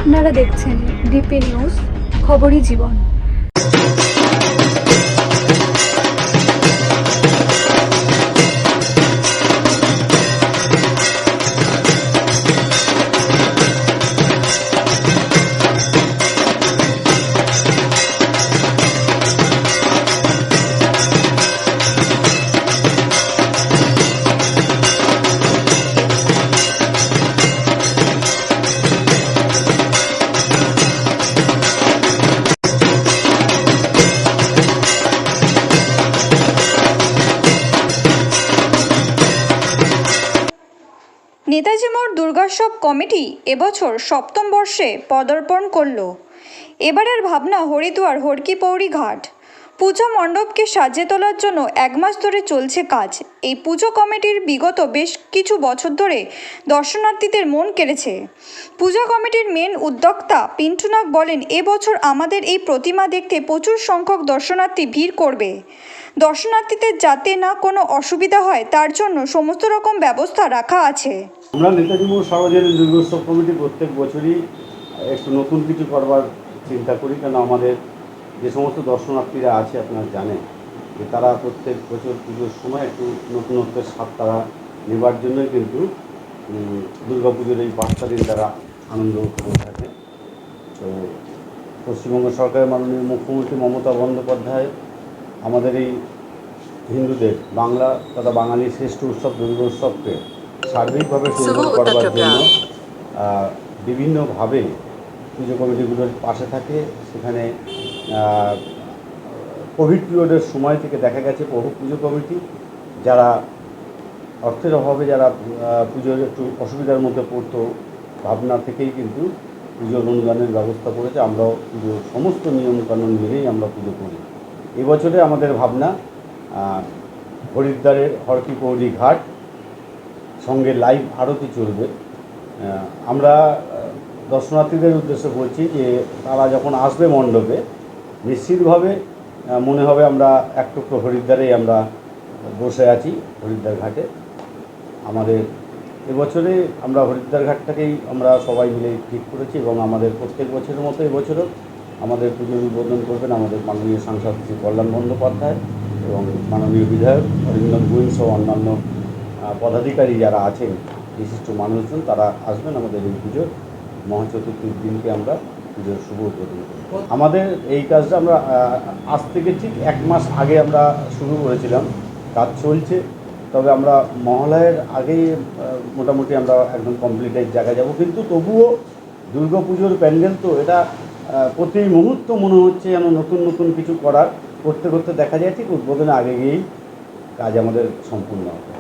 আপনারা দেখছেন DP news, খবরই জীবন। নেতাজি মোড় দুর্গোৎসব কমিটি এবছর সপ্তম বর্ষে পদার্পণ করল। এবারের ভাবনা হরিদুয়ার হরকি পৌরি ঘাট পুজো মণ্ডপকে সাজিয়ে তোলার জন্য 1 মাস ধরে চলছে কাজ। এই পুজো কমিটির বিগত বেশ কিছু বছর ধরে দর্শনার্থীদের মন কেড়েছে। পুজো কমিটির মেন উদ্যোক্তা পিন্টু নাগ বলেন, এবছর আমাদের এই প্রতিমা দেখতে প্রচুর সংখ্যক দর্শনার্থী ভিড় করবে। দর্শনার্থীদের যাতে না কোনো অসুবিধা হয় তার জন্য সমস্ত রকম ব্যবস্থা রাখা আছে। আমরা নেতাজি মোড় সার্বজনীন দুর্গোৎসব কমিটি প্রত্যেক বছরই একটু নতুন কিছু করবার চিন্তা করি, কেন আমাদের যে সমস্ত দর্শনার্থীরা আছে আপনারা জানেন যে তারা প্রত্যেক বছর পুজোর সময় একটু নতুনত্বের স্বাদ তারা নেবার জন্যই কিন্তু দুর্গা পুজোর এই 5টা দিন তারা আনন্দ করে থাকে। তো পশ্চিমবঙ্গ সরকারের মাননীয় মুখ্যমন্ত্রী মমতা বন্দ্যোপাধ্যায় আমাদের এই হিন্দুদের বাংলা তথা বাঙালির শ্রেষ্ঠ উৎসব দুর্গোৎসবকে সার্বিকভাবে সুন্দর করবার জন্য বিভিন্নভাবে পুজো কমিটিগুলোর পাশে থাকে। সেখানে কোভিড পিরিয়ডের সময় থেকে দেখা গেছে বহু পুজো কমিটি যারা অর্থের অভাবে যারা পুজোর একটু অসুবিধার মধ্যে পড়তো, ভাবনা থেকেই কিন্তু পুজোর অনুদানের ব্যবস্থা করেছে। আমরাও পুজোর সমস্ত নিয়মকানুন মেনেই আমরা পুজো করি। এবছরে আমাদের ভাবনা হরিদ্বারের হরকি পৌরি ঘাট সঙ্গে লাইভ আরতি চলবে। আমরা দর্শনার্থীদের উদ্দেশ্যে বলছি যে তারা যখন আসবে মণ্ডপে নিশ্চিতভাবে মনে হবে আমরা এক টুকরো হরিদ্বারেই আমরা বসে আছি। হরিদ্বার ঘাটে আমাদের এবছরে আমরা হরিদ্বার ঘাটটাকেই আমরা সবাই মিলে ঠিক করেছি এবং আমাদের প্রত্যেক বছরের মতো এবছরও আমাদের পুজোর উদ্বোধন করবেন আমাদের মাননীয় সাংসদ শ্রী কল্যাণ বন্দ্যোপাধ্যায় এবং মাননীয় বিধায়ক অরিন্দম গুইন সহ অন্যান্য পদাধিকারী যারা আছেন বিশিষ্ট মানুষজন তারা আসবেন। আমাদের এই পুজোর মহাচতুর্থীর দিনকে আমরা পুজোর শুভ উদ্বোধন করি। আমাদের এই কাজটা আমরা আজ থেকে ঠিক 1 মাস আগে আমরা শুরু করেছিলাম, কাজ চলছে। তবে আমরা মহালয়ের আগেই মোটামুটি আমরা একদম কমপ্লিটের জায়গায় যাব, কিন্তু তবুও দুর্গা পুজোর প্যান্ডেল তো এটা প্রতি মুহূর্ত মনে হচ্ছে যেন নতুন নতুন কিছু করতে করতে দেখা যায় ঠিক উদ্বোধনের আগে গিয়েই কাজ আমাদের সম্পূর্ণ হবে।